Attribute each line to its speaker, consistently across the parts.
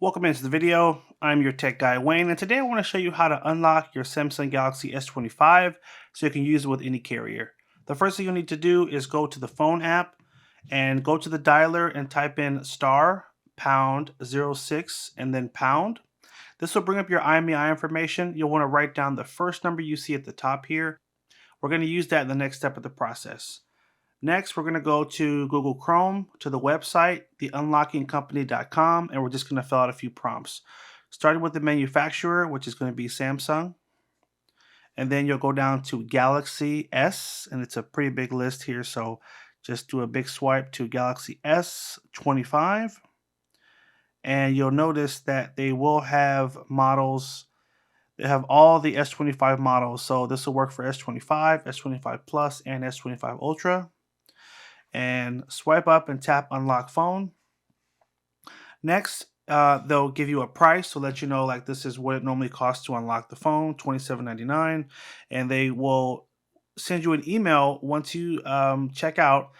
Speaker 1: Welcome into the video. I'm your tech guy Wayne, and today I want to show you how to unlock your Samsung Galaxy S25 so you can use it with any carrier. The first thing you'll need to do is go to the phone app and go to the dialer and type in star pound 06 and then pound. This will bring up your IMEI information. You'll want to write down the first number you see at the top here. We're going to use that in the next step of the process. Next, we're going to go to Google Chrome, to the website, theunlockingcompany.com, and we're just going to fill out a few prompts. Starting with the manufacturer, which is going to be Samsung. And then you'll go down to Galaxy S, and it's a pretty big list here, so just do a big swipe to Galaxy S25. And you'll notice that they will have models. They have all the S25 models, so this will work for S25, S25 Plus, and S25 Ultra. And swipe up and tap unlock phone. Next, they'll give you a price to let you know like this is what it normally costs to unlock the phone, $27.99, and they will send you an email once you check out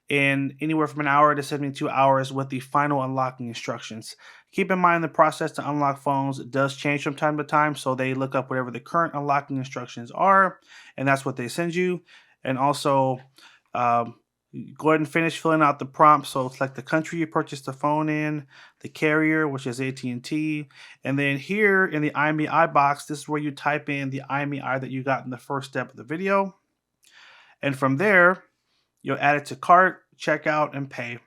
Speaker 1: in anywhere from an hour to 72 hours with the final unlocking instructions. Keep in mind the process to unlock phones does change from time to time, so they look up whatever the current unlocking instructions are, and that's what they send you. And also, go ahead and finish filling out the prompt. So select the country you purchased the phone in, the carrier, which is AT&T, and then here in the IMEI box, this is where you type in the IMEI that you got in the first step of the video. And from there, you'll add it to cart, checkout, and pay.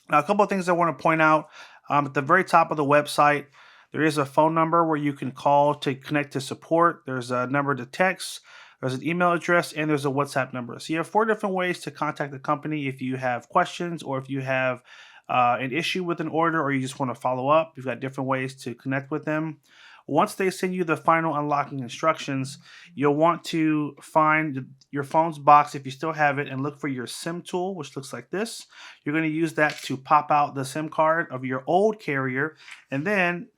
Speaker 1: Now, a couple of things I want to point out. At the very top of the website, there is a phone number where you can call to connect to support. There's a number to text. There's an email address, and there's a WhatsApp number. So you have 4 different ways to contact the company if you have questions or if you have an issue with an order or you just want to follow up. You've got different ways to connect with them. Once they send you the final unlocking instructions, you'll want to find your phone's box if you still have it and look for your SIM tool, which looks like this. You're going to use that to pop out the SIM card of your old carrier, and then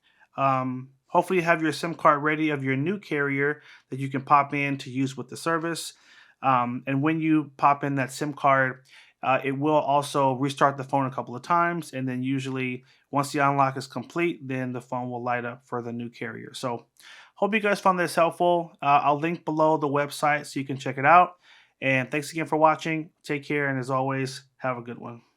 Speaker 1: hopefully you have your SIM card ready of your new carrier that you can pop in to use with the service. And when you pop in that SIM card, it will also restart the phone a couple of times. And then usually once the unlock is complete, then the phone will light up for the new carrier. So hope you guys found this helpful. I'll link below the website so you can check it out. And thanks again for watching. Take care. And as always, have a good one.